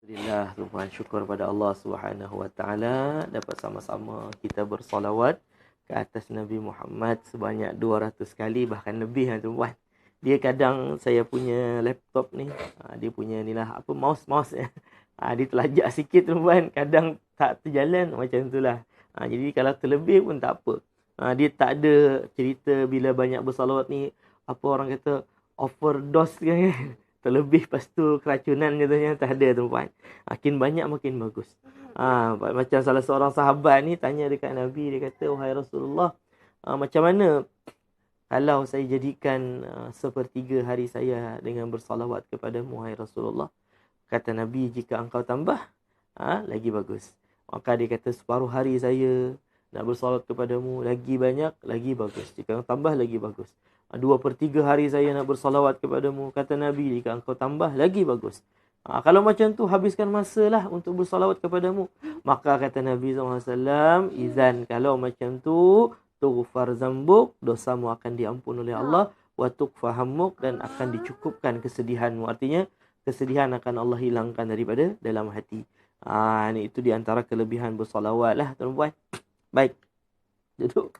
Alhamdulillah, tuan syukur pada Allah Subhanahu Wa Taala dapat sama-sama kita bersolawat ke atas Nabi Muhammad sebanyak 200 kali bahkan lebih tuan. Dia kadang saya punya laptop ni, dia punya ni lah apa mouse ya. Dia terlajak sikit tuan, kadang tak terjalan macam itulah. Jadi kalau terlebih pun tak apa. Dia tak ada cerita bila banyak bersolawat ni apa orang kata overdose kan. Terlebih lepas tu keracunan contohnya tak ada tuan. Makin banyak makin bagus. Macam salah seorang sahabat ni tanya dekat Nabi, dia kata, "Wahai Rasulullah, macam mana kalau saya jadikan sepertiga hari saya dengan bersalawat kepadamu, wahai Rasulullah?" Kata Nabi, "Jika engkau tambah, lagi bagus." Maka dia kata, "Separuh hari saya nak bersalawat kepadamu, lagi banyak, lagi bagus. Jika engkau tambah, lagi bagus. 2/3 hari saya nak bersalawat kepadamu." Kata Nabi, "Jika engkau tambah, lagi bagus." Kalau macam tu, habiskan masalah untuk bersalawat kepadamu. Maka kata Nabi SAW, "Izan, kalau macam tu, tughfar zambuk, dosamu akan diampun oleh Allah, wa tuqfa hammuk, dan akan dicukupkan kesedihanmu." Artinya, kesedihan akan Allah hilangkan daripada dalam hati. Ini itu di antara kelebihan bersalawat lah, tuan-tuan. Baik, duduk.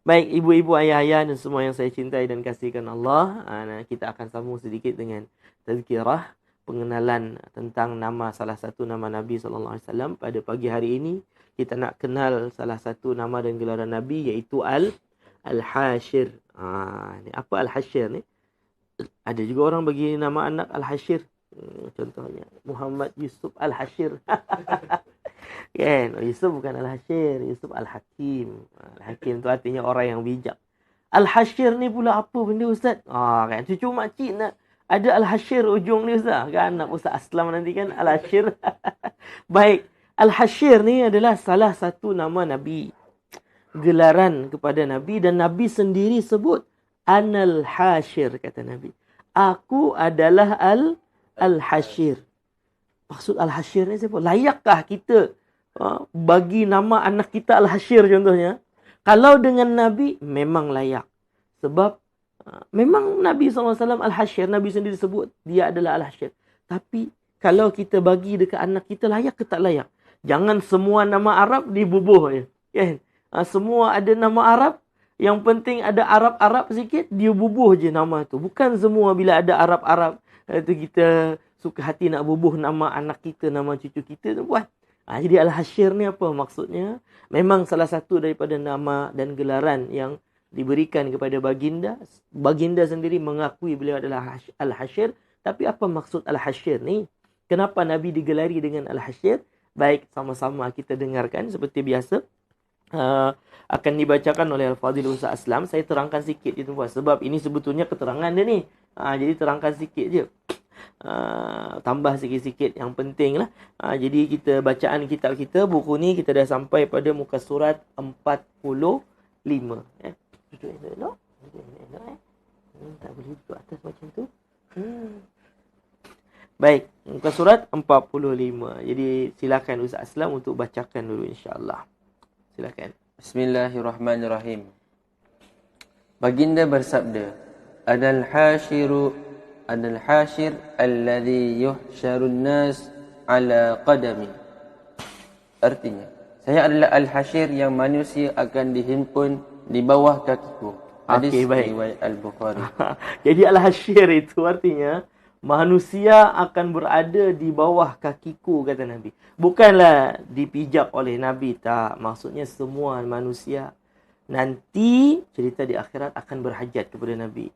Baik, ibu-ibu, ayah-ayah dan semua yang saya cintai dan kasihkan Allah, kita akan sambung sedikit dengan tazkirah, pengenalan tentang nama salah satu nama Nabi SAW. Pada pagi hari ini, kita nak kenal salah satu nama dan gelaran Nabi, iaitu Al-Hashir. Apa Al-Hashir ni? Ada juga orang bagi nama anak Al-Hashir. Contohnya, Muhammad Yusuf Al-Hashir. Kan? Yusuf bukan Al-Hashir, Yusuf Al-Hakim. Al-Hakim tu artinya orang yang bijak. Al-Hashir ni pula apa benda Ustaz? Kan cucu makcik nak ada Al-Hashir ujung ni Ustaz. Kan anak Ustaz Aslam nanti kan Al-Hashir. Baik, Al-Hashir ni adalah salah satu nama Nabi. Gelaran kepada Nabi, dan Nabi sendiri sebut Anal Hashir, kata Nabi. Aku adalah Al-Hashir. Maksud Al-Hashir ni siapa? Layakkah kita bagi nama anak kita Al-Hashir contohnya? Kalau dengan Nabi, memang layak. Sebab memang Nabi SAW Al-Hashir, Nabi sendiri sebut dia adalah Al-Hashir. Tapi kalau kita bagi dekat anak kita, layak ke tak layak? Jangan semua nama Arab dibubuh je. Kan? Semua ada nama Arab, yang penting ada Arab-Arab sikit, dia bubuh je nama tu. Bukan semua bila ada Arab-Arab, itu kita suka hati nak bubuh nama anak kita, nama cucu kita tu buat. Jadi Al-Hashir ni apa maksudnya? Memang salah satu daripada nama dan gelaran yang diberikan kepada baginda. Baginda sendiri mengakui beliau adalah Al-Hashir. Tapi apa maksud Al-Hashir ni? Kenapa Nabi digelari dengan Al-Hashir? Baik, sama-sama kita dengarkan seperti biasa. Akan dibacakan oleh Al-Fadhil Ustaz Aslam. Saya terangkan sikit je tuan, sebab ini sebetulnya keterangan dia ni. Jadi terangkan sikit je. Tambah sikit-sikit yang penting lah. Jadi kita bacaan kitab kita, buku ni kita dah sampai pada muka surat 45. Duduk elok. Tak boleh duduk atas macam tu. Baik, muka surat 45. Jadi silakan Ustaz Aslam untuk bacakan dulu insya-Allah. Silakan. Bismillahirrahmanirrahim. Baginda bersabda, Anal Hashir alladhi yuhsyarun nas ala qadami. Artinya, saya adalah Al-Hashir yang manusia akan dihimpun di bawah kakiku. Hadis riwayat Al-Bukhari. Jadi Al-Hashir itu artinya manusia akan berada di bawah kakiku, kata Nabi. Bukanlah dipijak oleh Nabi, tak. Maksudnya semua manusia nanti cerita di akhirat akan berhajat kepada Nabi.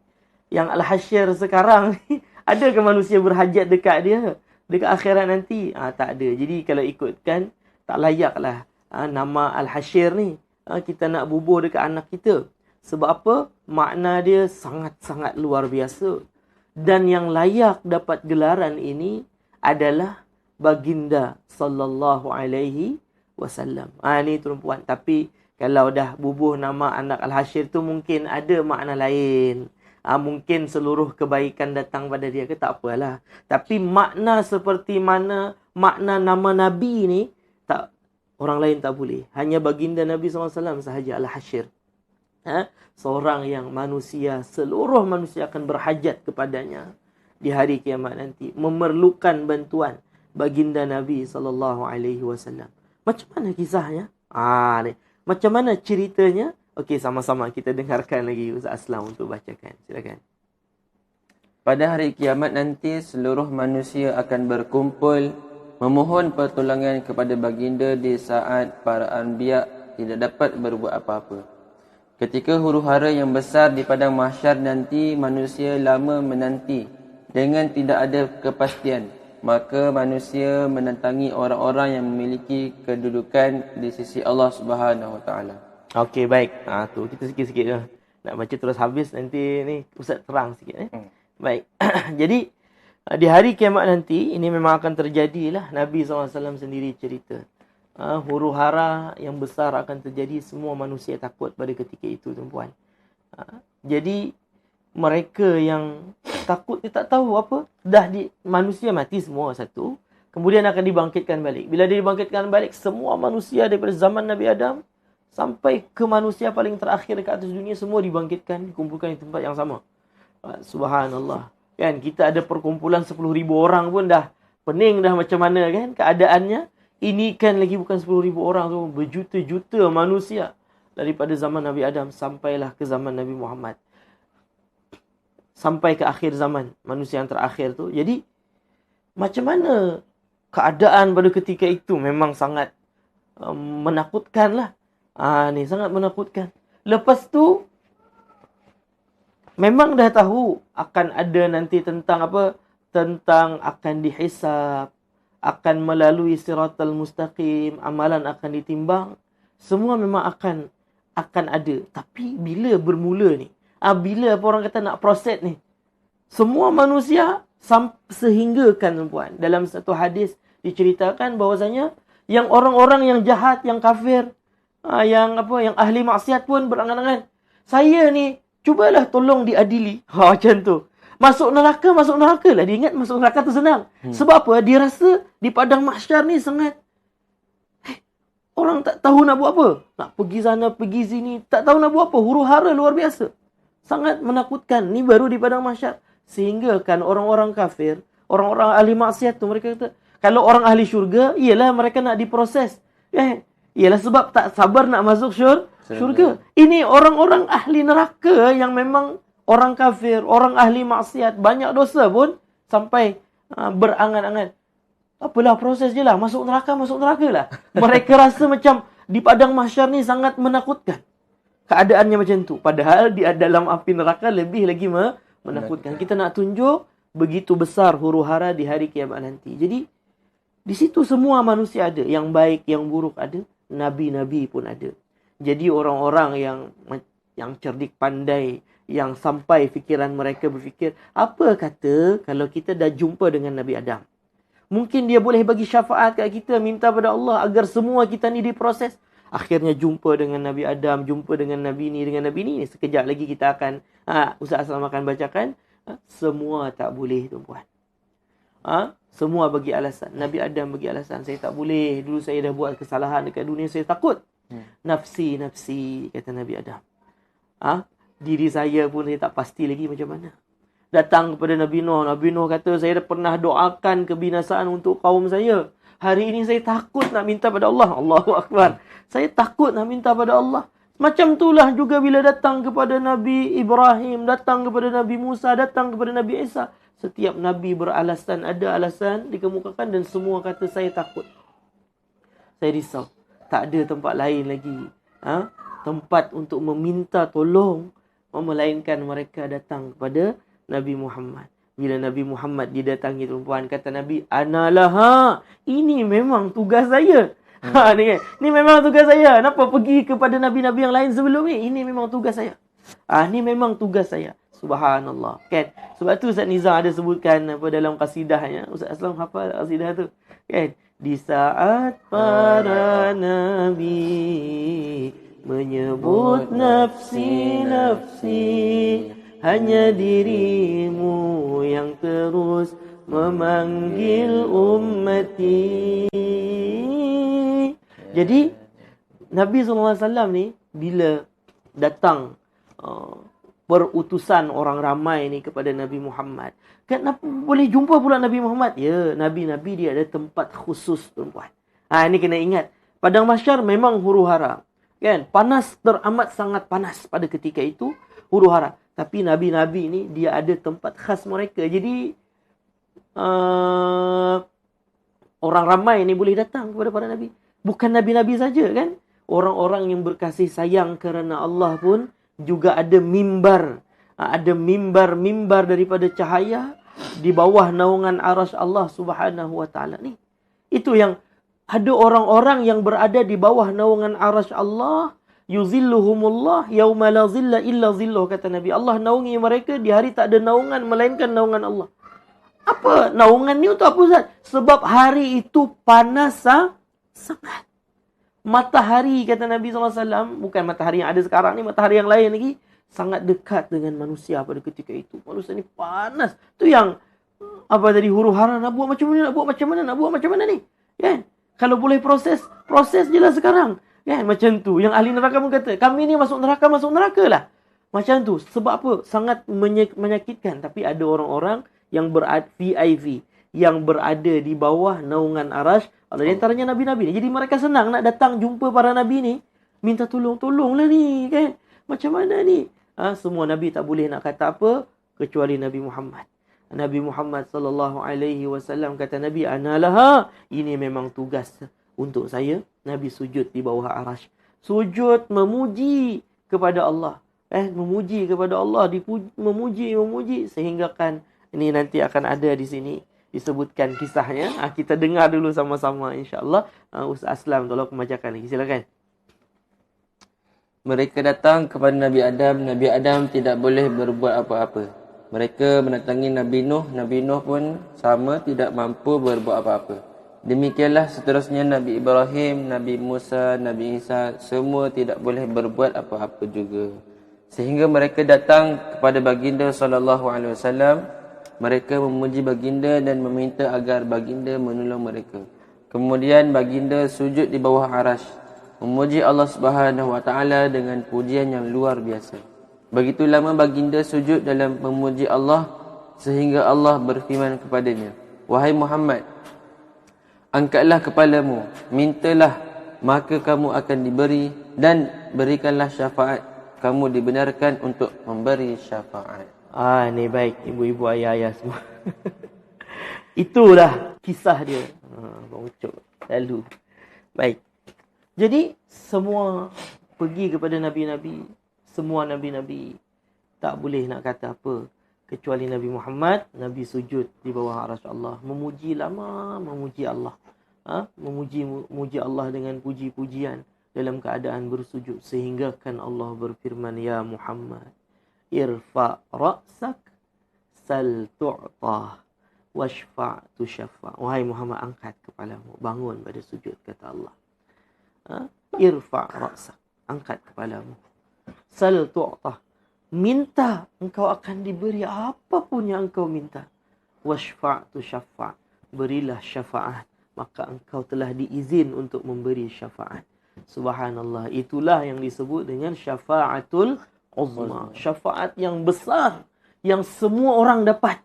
Yang Al-Hashir sekarang ada ke manusia berhajat dekat dia dekat akhirat nanti? Tak ada. Jadi kalau ikutkan, tak layaklah nama Al-Hashir ni kita nak bubuh dekat anak kita. Sebab apa? Makna dia sangat-sangat luar biasa. Dan yang layak dapat gelaran ini adalah baginda sallallahu alaihi wasallam. Ni tuan-puan. Tapi kalau dah bubuh nama anak Al-Hashir tu mungkin ada makna lain. Mungkin seluruh kebaikan datang pada dia ke, tak apalah. Tapi makna seperti mana makna nama Nabi ni, tak, orang lain tak boleh. Hanya baginda Nabi SAW sahaja Al-Hashir. Seorang yang manusia, seluruh manusia akan berhajat kepadanya. di hari kiamat nanti memerlukan bantuan baginda Nabi SAW. Macam mana kisahnya? Ni. Macam mana ceritanya? Okey, sama-sama kita dengarkan lagi Ustaz Aslam untuk bacakan. Silakan. Pada hari kiamat nanti, seluruh manusia akan berkumpul memohon pertolongan kepada baginda di saat para anbiya tidak dapat berbuat apa-apa. Ketika huru-hara yang besar di padang mahsyar nanti, manusia lama menanti dengan tidak ada kepastian. Maka manusia menantangi orang-orang yang memiliki kedudukan di sisi Allah Subhanahu Wa Taala. Okey, baik. Tu kita sikit-sikit je. Nak baca terus habis nanti ni Ustaz terang sikit. Baik. Jadi di hari kiamat nanti ini memang akan terjadilah. Nabi SAW sendiri cerita. Huru-hara yang besar akan terjadi, semua manusia takut pada ketika itu, tuan-puan. Jadi mereka yang takut dia tak tahu apa, manusia mati semua satu, kemudian akan dibangkitkan balik. Bila dia dibangkitkan balik, semua manusia daripada zaman Nabi Adam sampai ke manusia paling terakhir dekat atas dunia, semua dibangkitkan, dikumpulkan di tempat yang sama. Subhanallah. Kan kita ada perkumpulan 10,000 orang pun dah pening dah macam mana kan keadaannya. Ini kan lagi bukan 10,000 orang tu, berjuta-juta manusia daripada zaman Nabi Adam sampailah ke zaman Nabi Muhammad. Sampai ke akhir zaman, manusia yang terakhir tu. Jadi macam mana keadaan pada ketika itu? Memang sangat menakutkan lah. Ni sangat menakutkan. Lepas tu memang dah tahu akan ada nanti tentang apa? Tentang akan dihisab, akan melalui siratal mustaqim, amalan akan ditimbang. Semua memang akan ada. Tapi bila bermula ni? Bila apa orang kata nak proses ni? Semua manusia sehingga kan tuan, dalam satu hadis diceritakan bahwasanya yang orang-orang yang jahat, yang kafir, yang ahli maksiat pun berangan-angan, saya ni cubalah tolong diadili. Macam tu. Masuk neraka lah. Dia ingat masuk neraka tu senang. Sebab apa? Dia rasa di padang mahsyar ni sangat orang tak tahu nak buat apa. Nak pergi sana, pergi sini, tak tahu nak buat apa. Huru-hara luar biasa. Sangat menakutkan. Ni baru di padang mahsyar. Sehingga kan orang-orang kafir, orang-orang ahli maksiat tu, mereka kata, kalau orang ahli syurga, iyalah mereka nak diproses. Ialah sebab tak sabar nak masuk syurga. Ini orang-orang ahli neraka yang memang orang kafir, orang ahli maksiat, banyak dosa pun sampai berangan-angan. Apalah, proses je lah. Masuk neraka lah. Mereka rasa macam di padang mahsyar ni sangat menakutkan. Keadaannya macam tu. Padahal di dalam api neraka lebih lagi menakutkan. Kita nak tunjuk begitu besar huru-hara di hari kiamat nanti. Jadi, di situ semua manusia ada. Yang baik, yang buruk ada. Nabi-nabi pun ada. Jadi orang-orang yang cerdik pandai, yang sampai fikiran mereka berfikir, apa kata kalau kita dah jumpa dengan Nabi Adam? Mungkin dia boleh bagi syafaat kat kita, minta pada Allah agar semua kita ni diproses. Akhirnya jumpa dengan Nabi Adam, jumpa dengan Nabi ni, dengan Nabi ni. Sekejap lagi kita akan, Ustaz Aslam akan bacakan. Semua tak boleh, tuan-puan. Semua bagi alasan. Nabi Adam bagi alasan, saya tak boleh. Dulu saya dah buat kesalahan dekat dunia, saya takut. Nafsi, kata Nabi Adam. Diri saya pun saya tak pasti lagi macam mana. Datang kepada Nabi Nuh. Nabi Nuh kata, saya dah pernah doakan kebinasaan untuk kaum saya. Hari ini saya takut nak minta pada Allah. Allahu Akbar. Saya takut nak minta pada Allah. Macam itulah juga bila datang kepada Nabi Ibrahim, datang kepada Nabi Musa, datang kepada Nabi Isa. Setiap Nabi beralasan, ada alasan dikemukakan dan semua kata saya takut. Saya risau. Tak ada tempat lain lagi. Tempat untuk meminta tolong. Melainkan mereka datang kepada Nabi Muhammad. Bila Nabi Muhammad didatangi, tuan-puan, kata Nabi, Analaha, ini memang tugas saya. Ni memang tugas saya. Kenapa pergi kepada Nabi-Nabi yang lain sebelum ni? Ini memang tugas saya. Ni memang tugas saya. Subhanallah. Kan? Sebab tu Ustaz Nizam ada sebutkan dalam kasidahnya. Ustaz Aslam hafal kasidah tu. Kan? Di saat para Nabi menyebut nafsi, hanya dirimu yang terus memanggil ummati. Jadi Nabi SAW ni bila datang perutusan orang ramai ni kepada Nabi Muhammad. Kenapa boleh jumpa pula Nabi Muhammad? Ya, Nabi-Nabi dia ada tempat khusus, tuan-tuan. Ini kena ingat. Padang Mahsyar memang huru-hara. Kan? Panas, teramat sangat panas pada ketika itu, huru-hara. Tapi Nabi-Nabi ni dia ada tempat khas mereka. Jadi orang ramai ni boleh datang kepada para Nabi. Bukan Nabi-Nabi saja kan? Orang-orang yang berkasih sayang kerana Allah pun juga ada mimbar. Ada mimbar-mimbar daripada cahaya di bawah naungan arasy Allah Subhanahu wa taala ni. Itu yang ada orang-orang yang berada di bawah naungan arasy Allah, yuzilluhumullah yauma la zilla illa zilluh, kata Nabi. Allah naungi mereka di hari tak ada naungan melainkan naungan Allah. Apa naungan ni untuk apa Ustaz? Sebab hari itu panas sangat. Matahari, kata Nabi SAW, bukan matahari yang ada sekarang ni, matahari yang lain lagi, sangat dekat dengan manusia pada ketika itu. Manusia ni panas. Tu yang huru-hara, nak buat macam mana, nak buat macam mana ni. Kan? Kalau boleh proses je lah sekarang. Kan? Macam tu. Yang ahli neraka pun kata, kami ni masuk neraka lah. Macam tu. Sebab apa? Sangat menyakitkan. Tapi ada orang-orang yang berada VIP, yang berada di bawah naungan arasy Allah. Di antaranya Nabi-Nabi ni. Jadi mereka senang nak datang jumpa para Nabi ni. Minta tolonglah ni. Kan? Macam mana ni? Semua Nabi tak boleh nak kata apa kecuali Nabi Muhammad. Nabi Muhammad SAW kata Nabi, Analaha. Ini memang tugas untuk saya. Nabi sujud di bawah arasy. Sujud memuji kepada Allah. Memuji kepada Allah. Memuji. Sehingga kan ini nanti akan ada di sini disebutkan kisahnya. Kita dengar dulu sama-sama insya-Allah. Ustaz Aslam tolong membacakan lagi. Silakan. Mereka datang kepada Nabi Adam. Nabi Adam tidak boleh berbuat apa-apa. Mereka mendatangi Nabi Nuh. Nabi Nuh pun sama, tidak mampu berbuat apa-apa. Demikianlah seterusnya Nabi Ibrahim, Nabi Musa, Nabi Isa, semua tidak boleh berbuat apa-apa juga. Sehingga mereka datang kepada baginda SAW. Mereka memuji baginda dan meminta agar baginda menolong mereka. Kemudian baginda sujud di bawah arasy, memuji Allah Subhanahu wa taala dengan pujian yang luar biasa. Begitu lama baginda sujud dalam memuji Allah sehingga Allah berfirman kepadanya, "Wahai Muhammad, angkatlah kepalamu, mintalah maka kamu akan diberi, dan berikanlah syafaat, kamu dibenarkan untuk memberi syafaat." Ni baik ibu-ibu, ayah-ayah semua. Itulah kisah dia. Bang Ucok lalu. Baik. Jadi semua pergi kepada Nabi-Nabi. Semua Nabi-Nabi tak boleh nak kata apa kecuali Nabi Muhammad. Nabi sujud di bawah arasy Allah. Memuji lama, memuji Allah. Memuji Allah dengan puji-pujian dalam keadaan bersujud. Sehingga kan Allah berfirman, Ya Muhammad, irfa' ra'sak, sal tu'tah, washfa' tushaffa. Wahai Muhammad, angkat kepalamu, bangun pada sujud, kata Allah. Irfa' ra'sak, angkat kepalamu, sal tu'tah, minta, engkau akan diberi apapun yang engkau minta. Washfa' tushaffa', berilah syafaat, maka engkau telah diizin untuk memberi syafaat. Subhanallah, itulah yang disebut dengan syafa'atul uzma, syafaat yang besar yang semua orang dapat.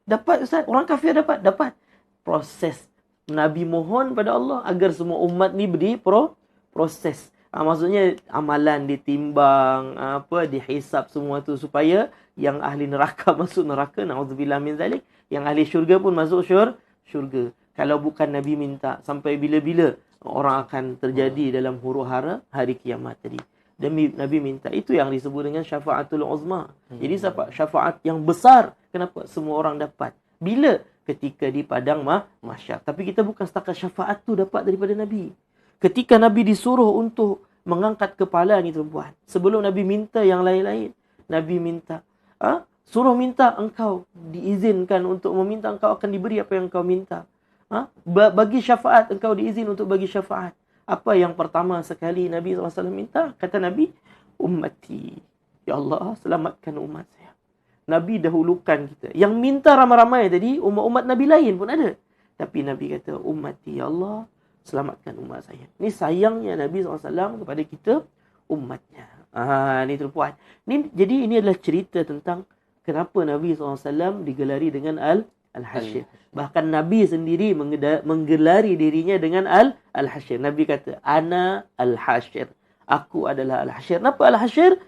Dapat Ustaz, orang kafir dapat. Proses Nabi mohon pada Allah agar semua umat ni beri proses. Maksudnya amalan ditimbang, dihisap semua tu supaya yang ahli neraka masuk neraka, naudzubillah min zalik, yang ahli syurga pun masuk syurga. Kalau bukan Nabi minta, sampai bila-bila orang akan terjadi dalam huru-hara hari kiamat tadi. Demi Nabi minta. Itu yang disebut dengan syafaatul uzma. Jadi syafaat yang besar. Kenapa? Semua orang dapat. Bila? Ketika di padang mahsyar. Tapi kita bukan setakat syafaat tu dapat daripada Nabi. Ketika Nabi disuruh untuk mengangkat kepala ni tuan-puan. Sebelum Nabi minta yang lain-lain. Nabi minta. Suruh minta, engkau diizinkan untuk meminta, engkau akan diberi apa yang engkau minta. Bagi syafaat, engkau diizin untuk bagi syafaat. Apa yang pertama sekali Nabi SAW minta? Kata Nabi, ummati. Ya Allah, selamatkan umat saya. Nabi dahulukan kita. Yang minta ramai-ramai tadi, umat-umat Nabi lain pun ada. Tapi Nabi kata, ummati. Ya Allah, selamatkan umat saya. Ini sayangnya Nabi SAW kepada kita, umatnya. Ni tuan-puan. Jadi ini adalah cerita tentang kenapa Nabi SAW digelari dengan Al-Hasyr. Bahkan Nabi sendiri menggelari dirinya dengan Al-Hasyr. Nabi kata, Ana Al-Hasyr. Aku adalah Al-Hasyr. Kenapa Al-Hasyr?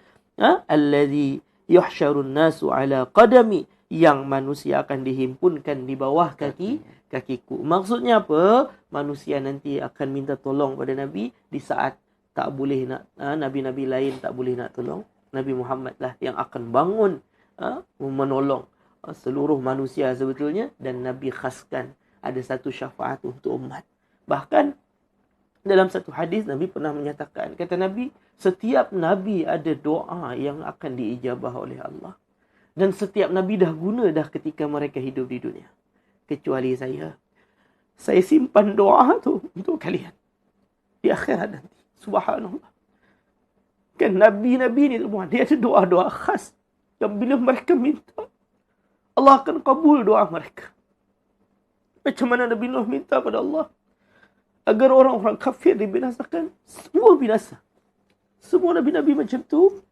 Alladhi yuhsyarun nasu ala qadami. Yang manusia akan dihimpunkan di bawah kakiku. Maksudnya apa? Manusia nanti akan minta tolong pada Nabi di saat tak boleh nak, Nabi-Nabi lain tak boleh nak tolong. Nabi Muhammad lah yang akan bangun menolong seluruh manusia sebetulnya. Dan Nabi khaskan ada satu syafaat untuk umat. Bahkan dalam satu hadis Nabi pernah menyatakan, kata Nabi, setiap Nabi ada doa yang akan diijabah oleh Allah. Dan setiap Nabi dah guna dah ketika mereka hidup di dunia. Kecuali saya. Saya simpan doa tu untuk kalian di akhirat nanti. Subhanallah. Kan Nabi-Nabi ni semua, dia ada doa-doa khas yang bila mereka minta, Allah akan kabul doa mereka. Macam mana Nabi Nuh minta pada Allah agar orang-orang kafir dibinasakan. Semua binasa. Semua Nabi-Nabi macam tu.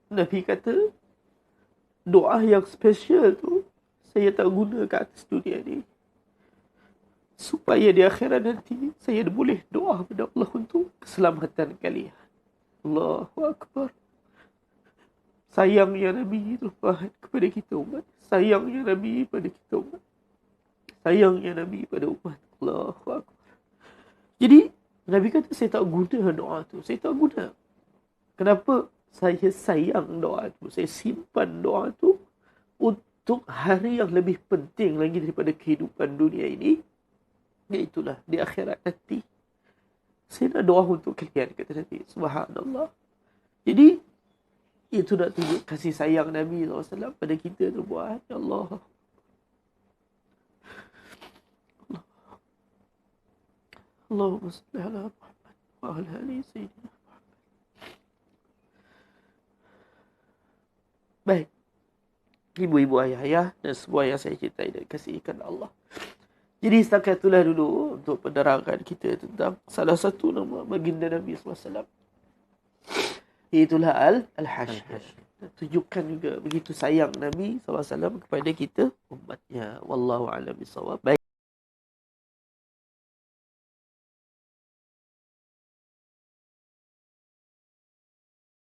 Nabi kata, doa yang special tu saya tak guna kat atas dunia ni. Supaya di akhirat nanti saya boleh doa kepada Allah untuk keselamatan kalian. Allahu Akbar. Sayangnya Nabi itu kepada kita umat. Sayangnya Nabi pada kita umat. Sayangnya Nabi pada umat. Allahu Akbar. Jadi Nabi kata saya tak guna doa tu. Saya tak guna. Kenapa? Saya sayang doa tu. Saya simpan doa tu untuk hari yang lebih penting lagi daripada kehidupan dunia ini. Iaitulah di akhirat nanti. Saya nak doa untuk kalian, kata Nabi. Subhanallah. Jadi, itu nak tunjuk kasih sayang Nabi SAW pada kita tu buat. Ya Allah. Allahumma salli ala Muhammad wa ala ali sayyidina. Baik, ibu-ibu, ayah-ayah dan semua yang saya cintai dan kasihikan Allah. Jadi setakat itulah dulu untuk penerangan kita tentang salah satu nama baginda Nabi SAW. Itulah Al-Hasyr. Tunjukkan juga begitu sayang Nabi SAW kepada kita umatnya. Wallahu a'lam bishawab. Baik.